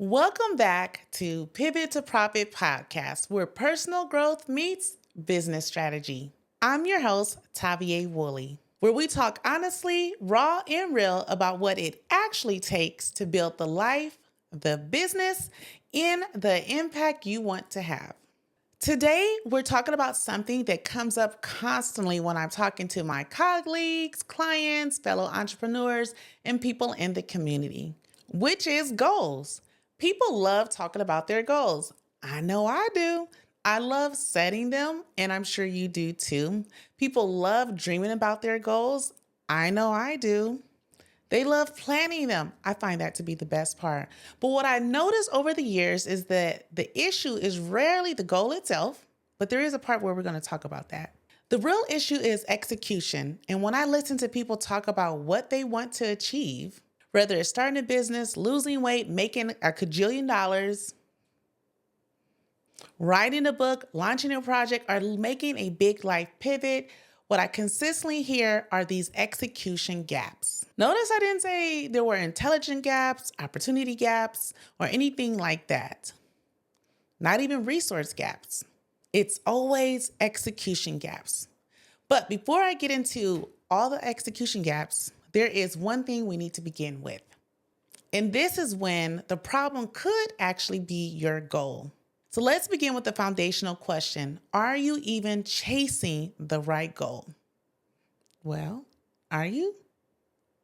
Welcome back to Pivot to Profit podcast, where personal growth meets business strategy. I'm your host, TaVia Woolley, where we talk honestly, raw, and real about what it actually takes to build the life, the business, and the impact you want to have. Today, we're talking about something that comes up constantly when I'm talking to my colleagues, clients, fellow entrepreneurs, and people in the community, which is goals. People love talking about their goals. I know I do. I love setting them, and I'm sure you do too. People love dreaming about their goals. I know I do. They love planning them. I find that to be the best part. But what I noticed over the years is that the issue is rarely the goal itself, but there is a part where we're going to talk about that. The real issue is execution. And when I listen to people talk about what they want to achieve, whether it's starting a business, losing weight, making a cajillion dollars, writing a book, launching a project, or making a big life pivot, what I consistently hear are these execution gaps. Notice I didn't say there were intelligent gaps, opportunity gaps, or anything like that. Not even resource gaps. It's always execution gaps. But before I get into all the execution gaps, there is one thing we need to begin with. And this is when the problem could actually be your goal. So let's begin with the foundational question. Are you even chasing the right goal? Well, are you?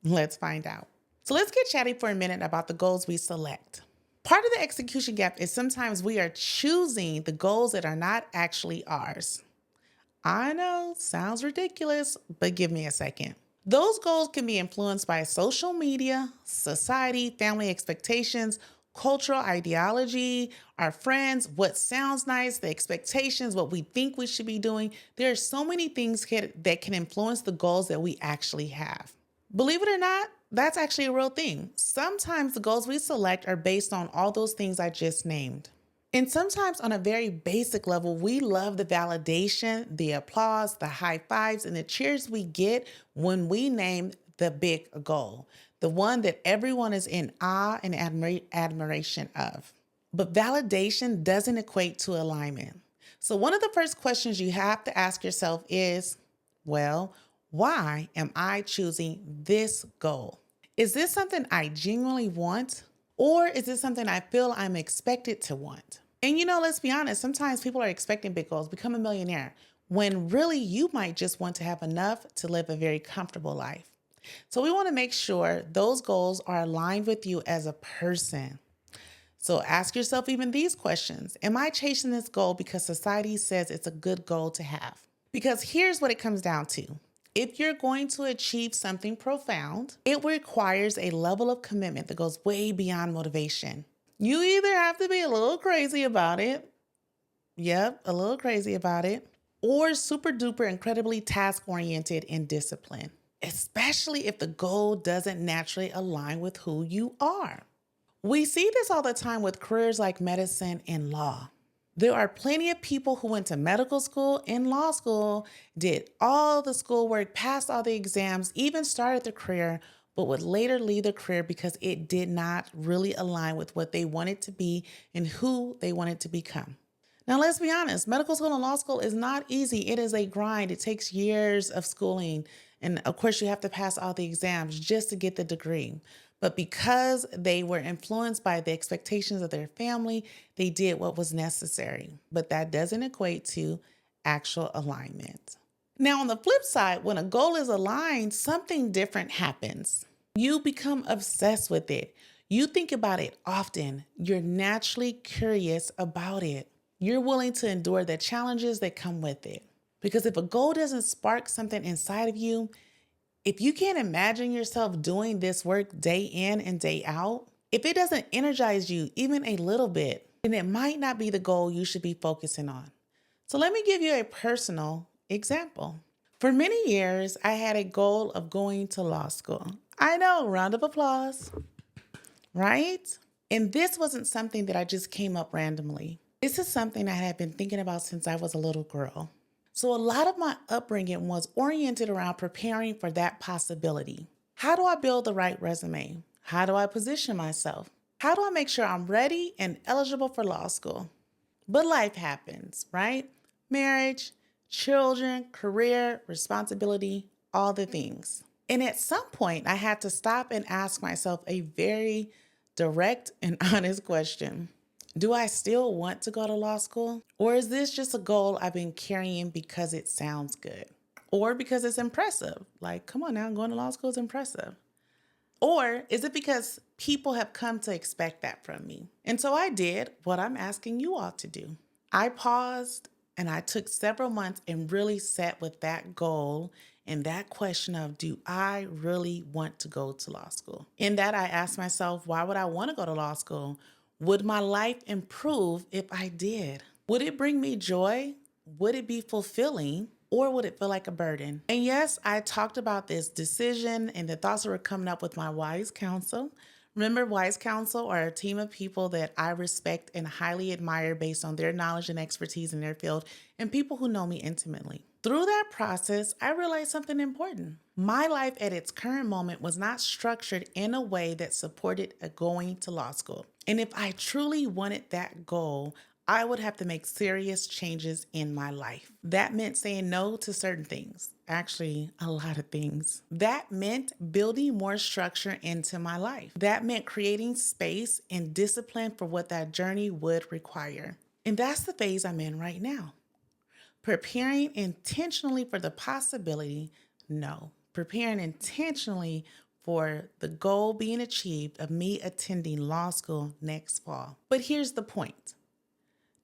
Let's find out. So let's get chatty for a minute about the goals we select. Part of the execution gap is sometimes we are choosing the goals that are not actually ours. I know, sounds ridiculous, but give me a second. Those goals can be influenced by social media, society, family expectations, cultural ideology, our friends, what sounds nice, the expectations, what we think we should be doing. There are so many things that can influence the goals that we actually have. Believe it or not, that's actually a real thing. Sometimes the goals we select are based on all those things I just named. And sometimes on a very basic level, we love the validation, the applause, the high fives, and the cheers we get when we name the big goal, the one that everyone is in awe and admiration of. But validation doesn't equate to alignment. So one of the first questions you have to ask yourself is, well, why am I choosing this goal? Is this something I genuinely want? Or is this something I feel I'm expected to want? And let's be honest, sometimes people are expecting big goals, become a millionaire, when really you might just want to have enough to live a very comfortable life. So we want to make sure those goals are aligned with you as a person. So ask yourself even these questions. Am I chasing this goal because society says it's a good goal to have? Because here's what it comes down to. If you're going to achieve something profound, it requires a level of commitment that goes way beyond motivation. You either have to be a little crazy about it. Yep, a little crazy about it. Or super duper incredibly task-oriented and disciplined, especially if the goal doesn't naturally align with who you are. We see this all the time with careers like medicine and law. There are plenty of people who went to medical school and law school, did all the schoolwork, passed all the exams, even started their career, but would later leave the career because it did not really align with what they wanted to be and who they wanted to become. Now, let's be honest, medical school and law school is not easy. It is a grind. It takes years of schooling. And of course, you have to pass all the exams just to get the degree. But because they were influenced by the expectations of their family, they did what was necessary. But that doesn't equate to actual alignment. Now, on the flip side, when a goal is aligned, something different happens. You become obsessed with it. You think about it often. You're naturally curious about it. You're willing to endure the challenges that come with it. Because if a goal doesn't spark something inside of you, if you can't imagine yourself doing this work day in and day out, if it doesn't energize you even a little bit, then it might not be the goal you should be focusing on. So let me give you a personal example. For many years, I had a goal of going to law school. I know, round of applause, right? And this wasn't something that I just came up randomly. This is something I had been thinking about since I was a little girl. So a lot of my upbringing was oriented around preparing for that possibility. How do I build the right resume? How do I position myself? How do I make sure I'm ready and eligible for law school? But life happens, right? Marriage, children, career, responsibility, all the things. And at some point, I had to stop and ask myself a very direct and honest question. Do I still want to go to law school? Or is this just a goal I've been carrying because it sounds good? Or because it's impressive? Like, come on now, going to law school is impressive. Or is it because people have come to expect that from me? And so I did what I'm asking you all to do. I paused and I took several months and really sat with that goal and that question of, do I really want to go to law school? In that, I asked myself, why would I want to go to law school? Would my life improve if I did? Would it bring me joy? Would it be fulfilling? Or would it feel like a burden? And yes, I talked about this decision and the thoughts that were coming up with my wise counsel. Remember, wise counsel are a team of people that I respect and highly admire based on their knowledge and expertise in their field and people who know me intimately. Through that process, I realized something important. My life at its current moment was not structured in a way that supported going to law school. And if I truly wanted that goal, I would have to make serious changes in my life. That meant saying no to certain things. Actually, a lot of things. That meant building more structure into my life. That meant creating space and discipline for what that journey would require. And that's the phase I'm in right now. Preparing intentionally for the possibility, no. Preparing intentionally for the goal being achieved of me attending law school next fall. But here's the point.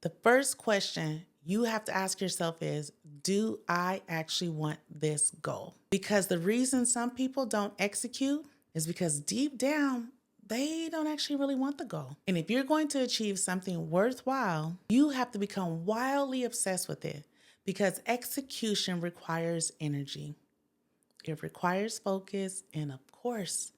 The first question you have to ask yourself is, do I actually want this goal? Because the reason some people don't execute is because deep down, they don't actually really want the goal. And if you're going to achieve something worthwhile, you have to become wildly obsessed with it because execution requires energy. It requires focus and, of course,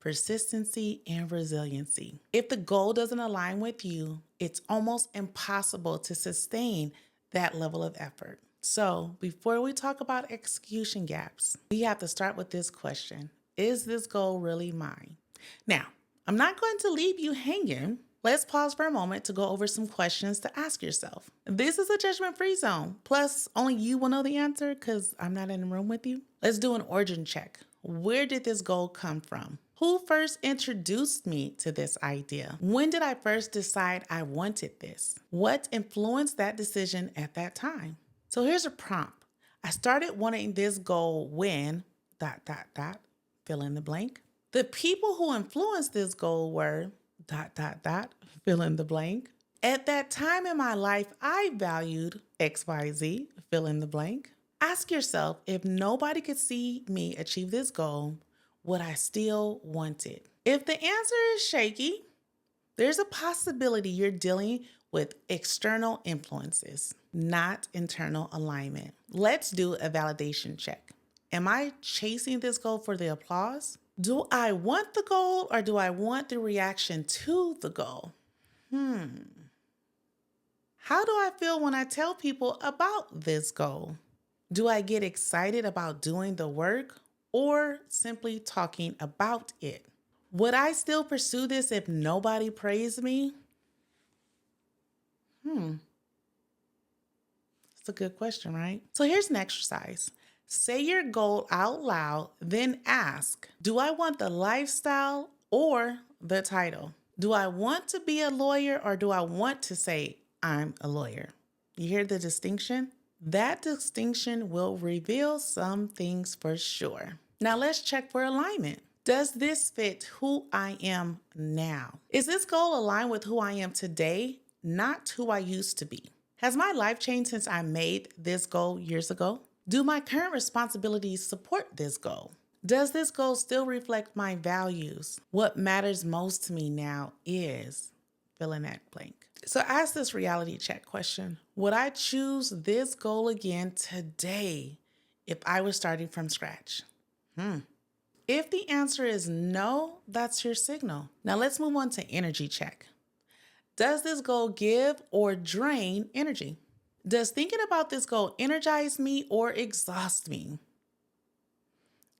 persistency and resiliency. If the goal doesn't align with you, it's almost impossible to sustain that level of effort. So before we talk about execution gaps, we have to start with this question. Is this goal really mine? Now, I'm not going to leave you hanging. Let's pause for a moment to go over some questions to ask yourself. This is a judgment-free zone. Plus, only you will know the answer because I'm not in the room with you. Let's do an origin check. Where did this goal come from? Who first introduced me to this idea? When did I first decide I wanted this? What influenced that decision at that time? So here's a prompt. I started wanting this goal when ... fill in the blank. The people who influenced this goal were ... fill in the blank. At that time in my life, I valued XYZ, fill in the blank. Ask yourself, if nobody could see me achieve this goal, would I still want it? If the answer is shaky, there's a possibility you're dealing with external influences, not internal alignment. Let's do a validation check. Am I chasing this goal for the applause? Do I want the goal or do I want the reaction to the goal? How do I feel when I tell people about this goal? Do I get excited about doing the work or simply talking about it? Would I still pursue this if nobody praised me? It's a good question, right? So here's an exercise. Say your goal out loud, then ask, do I want the lifestyle or the title? Do I want to be a lawyer or do I want to say I'm a lawyer? You hear the distinction? That distinction will reveal some things for sure. Now let's check for alignment. Does this fit who I am now? Is this goal aligned with who I am today, not who I used to be? Has my life changed since I made this goal years ago? Do my current responsibilities support this goal? Does this goal still reflect my values? What matters most to me now is fill in that blank. So ask this reality check question. Would I choose this goal again today if I was starting from scratch? If the answer is no, that's your signal. Now let's move on to energy check. Does this goal give or drain energy? Does thinking about this goal energize me or exhaust me?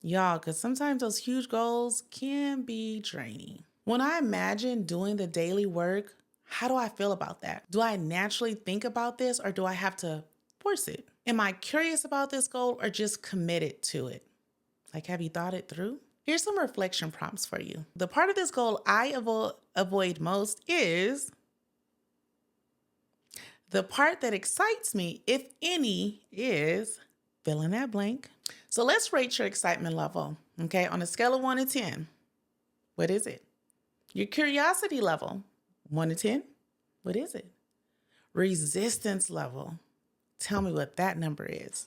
Y'all, because sometimes those huge goals can be draining. When I imagine doing the daily work, how do I feel about that? Do I naturally think about this or do I have to force it? Am I curious about this goal or just committed to it? Like, have you thought it through? Here's some reflection prompts for you. The part of this goal I avoid most is the part that excites me, if any, is fill in that blank. So let's rate your excitement level, okay? On a scale of 1 to 10, what is it? Your curiosity level, 1 to 10, what is it? Resistance level, tell me what that number is.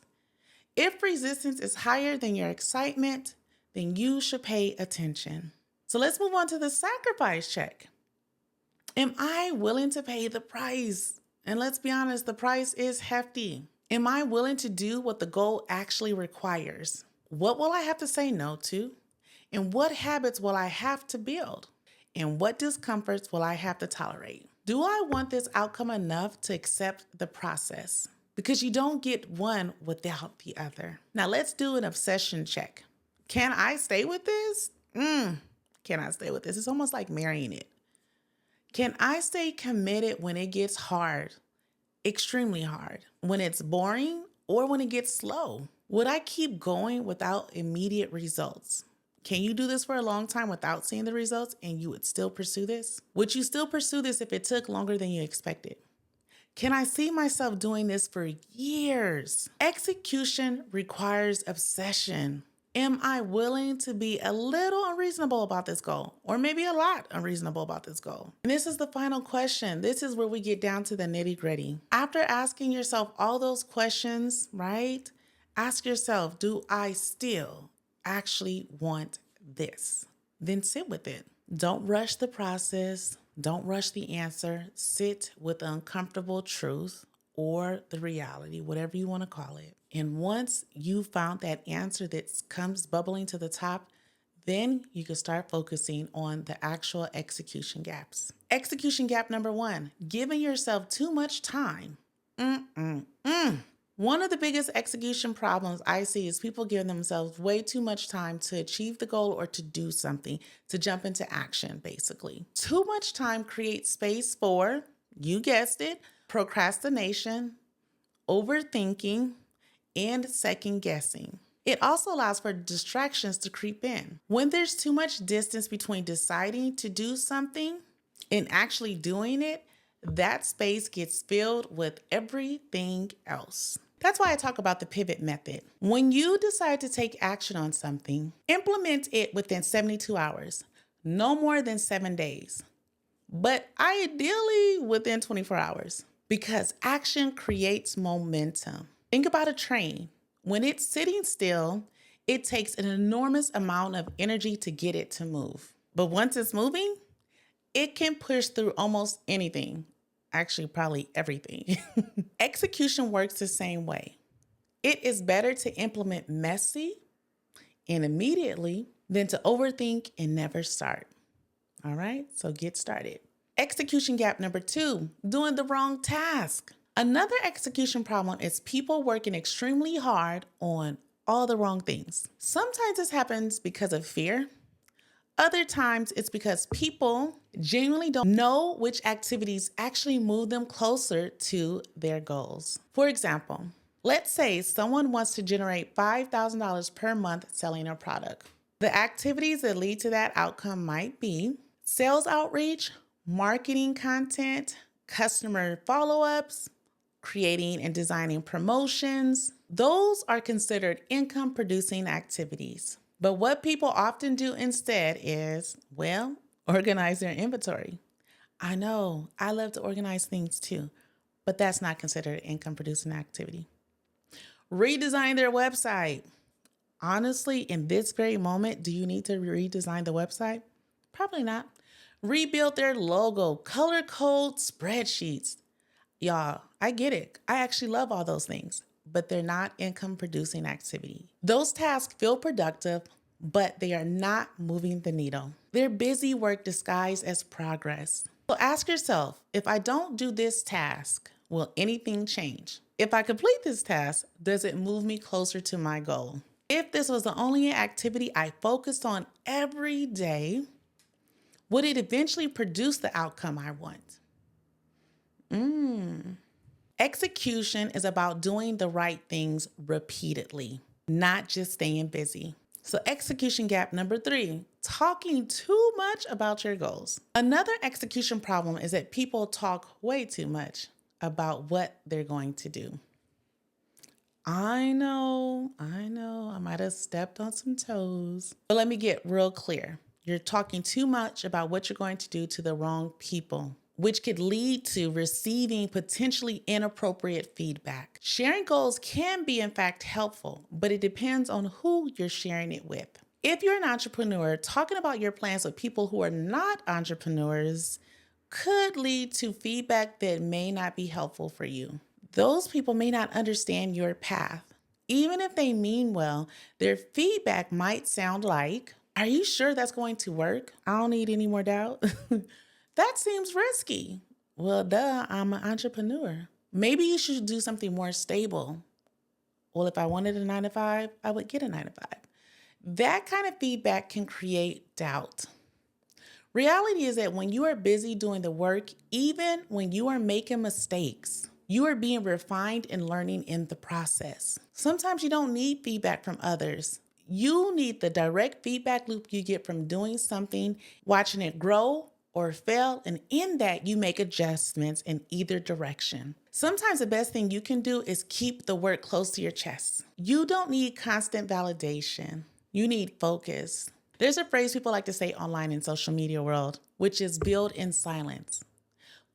If resistance is higher than your excitement, then you should pay attention. So let's move on to the sacrifice check. Am I willing to pay the price? And let's be honest, the price is hefty. Am I willing to do what the goal actually requires? What will I have to say no to? And what habits will I have to build? And what discomforts will I have to tolerate? Do I want this outcome enough to accept the process? Because you don't get one without the other. Now let's do an obsession check. Can I stay with this? Can I stay with this? It's almost like marrying it. Can I stay committed when it gets hard, extremely hard, when it's boring, or when it gets slow? Would I keep going without immediate results? Can you do this for a long time without seeing the results and you would still pursue this? Would you still pursue this if it took longer than you expected? Can I see myself doing this for years? Execution requires obsession. Am I willing to be a little unreasonable about this goal? Or maybe a lot unreasonable about this goal? And this is the final question. This is where we get down to the nitty-gritty. After asking yourself all those questions, right? Ask yourself, do I still actually want this? Then sit with it. Don't rush the process. Don't rush the answer. Sit with the uncomfortable truth or the reality, whatever you want to call it. And once you found that answer that comes bubbling to the top, then you can start focusing on the actual execution gaps. Execution gap number 1, giving yourself too much time. One of the biggest execution problems I see is people giving themselves way too much time to achieve the goal or to do something, to jump into action, basically. Too much time creates space for, you guessed it, procrastination, overthinking, and second guessing. It also allows for distractions to creep in. When there's too much distance between deciding to do something and actually doing it, that space gets filled with everything else. That's why I talk about the pivot method. When you decide to take action on something, implement it within 72 hours, no more than 7 days, but ideally within 24 hours, because action creates momentum. Think about a train. When it's sitting still, it takes an enormous amount of energy to get it to move. But once it's moving, it can push through almost anything. Actually, probably everything. Execution works the same way. It is better to implement messy and immediately than to overthink and never start. All right, so get started. Execution gap number 2, doing the wrong task. Another execution problem is people working extremely hard on all the wrong things. Sometimes this happens because of fear. Other times it's because people genuinely don't know which activities actually move them closer to their goals. For example, let's say someone wants to generate $5,000 per month selling a product. The activities that lead to that outcome might be sales outreach, marketing content, customer follow-ups, creating and designing promotions. Those are considered income-producing activities. But what people often do instead is, well, organize their inventory. I know, I love to organize things too, but that's not considered an income-producing activity. Redesign their website. Honestly, in this very moment, do you need to redesign the website? Probably not. Rebuild their logo, color code spreadsheets. Y'all, I get it. I actually love all those things, but they're not income-producing activity. Those tasks feel productive, but they are not moving the needle. They're busy work disguised as progress. So ask yourself, if I don't do this task, will anything change? If I complete this task, does it move me closer to my goal? If this was the only activity I focused on every day, Would it eventually produce the outcome I want? Execution is about doing the right things repeatedly, not just staying busy. So execution gap number 3, talking too much about your goals. Another execution problem is that people talk way too much about what they're going to do. I know, I might have stepped on some toes, but let me get real clear. You're talking too much about what you're going to do to the wrong people, which could lead to receiving potentially inappropriate feedback. Sharing goals can be, in fact, helpful, but it depends on who you're sharing it with. If you're an entrepreneur, talking about your plans with people who are not entrepreneurs could lead to feedback that may not be helpful for you. Those people may not understand your path. Even if they mean well, their feedback might sound like, "Are you sure that's going to work? I don't need any more doubt." That seems risky. Well, duh, I'm an entrepreneur. Maybe you should do something more stable. Well, if I wanted a 9 to 5, I would get a 9 to 5. That kind of feedback can create doubt. Reality is that when you are busy doing the work, even when you are making mistakes, you are being refined and learning in the process. Sometimes you don't need feedback from others. You need the direct feedback loop you get from doing something, watching it grow or fail, and in that you make adjustments in either direction. Sometimes the best thing you can do is keep the work close to your chest. You don't need constant validation. You need focus. There's a phrase people like to say online in social media world, which is build in silence.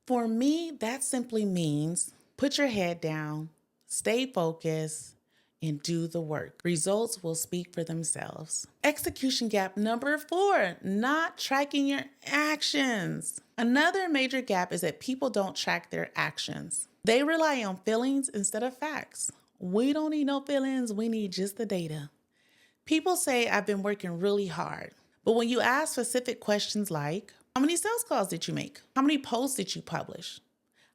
For me, that simply means put your head down, stay focused, and do the work. Results will speak for themselves. Execution gap number 4, not tracking your actions. Another major gap is that people don't track their actions. They rely on feelings instead of facts. We don't need no feelings, we need just the data. People say, "I've been working really hard." But when you ask specific questions like, how many sales calls did you make? How many posts did you publish?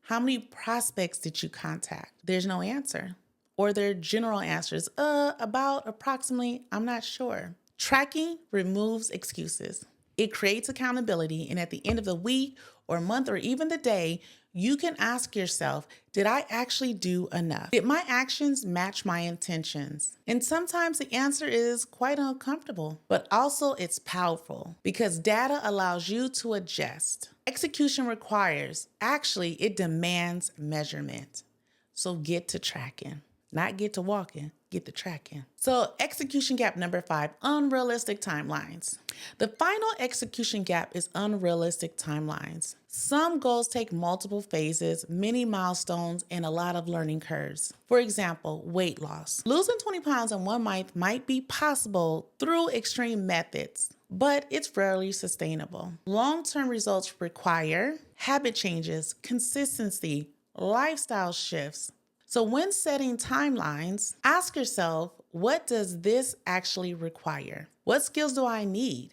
How many prospects did you contact? There's no answer. Or their general answers, about, approximately, I'm not sure. Tracking removes excuses. It creates accountability, and at the end of the week or month or even the day, you can ask yourself, did I actually do enough? Did my actions match my intentions? And sometimes the answer is quite uncomfortable, but also it's powerful because data allows you to adjust. Execution requires, actually, it demands measurement. So get to tracking. Not get to walking, get to tracking. So execution gap number 5, unrealistic timelines. The final execution gap is unrealistic timelines. Some goals take multiple phases, many milestones, and a lot of learning curves. For example, weight loss. Losing 20 pounds in 1 month might be possible through extreme methods, but it's rarely sustainable. Long-term results require habit changes, consistency, lifestyle shifts. So when setting timelines, ask yourself, what does this actually require? What skills do I need?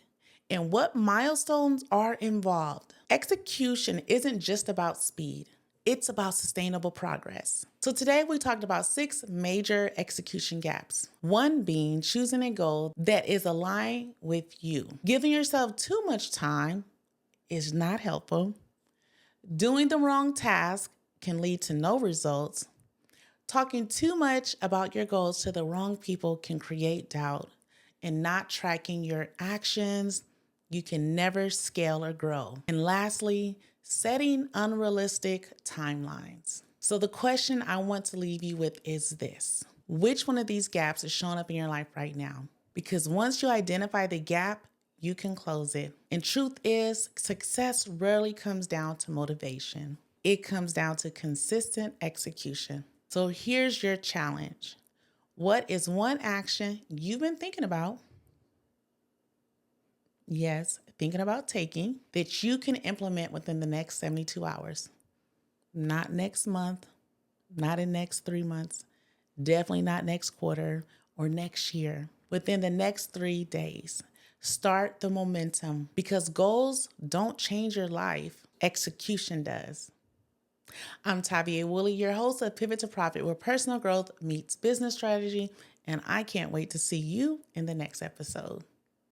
And what milestones are involved? Execution isn't just about speed. It's about sustainable progress. So today we talked about 6 major execution gaps. One being choosing a goal that is aligned with you. Giving yourself too much time is not helpful. Doing the wrong task can lead to no results. Talking too much about your goals to the wrong people can create doubt, and not tracking your actions, you can never scale or grow. And lastly, setting unrealistic timelines. So the question I want to leave you with is this: which one of these gaps is showing up in your life right now? Because once you identify the gap, you can close it. And truth is, success rarely comes down to motivation. It comes down to consistent execution. So here's your challenge. What is one action you've been thinking about? Yes, thinking about taking that you can implement within the next 72 hours. Not next month, not in next 3 months, definitely not next quarter or next year. Within the next 3 days, start the momentum because goals don't change your life. Execution does. I'm TaVia Woolley, your host of Pivot to Profit, where personal growth meets business strategy, and I can't wait to see you in the next episode.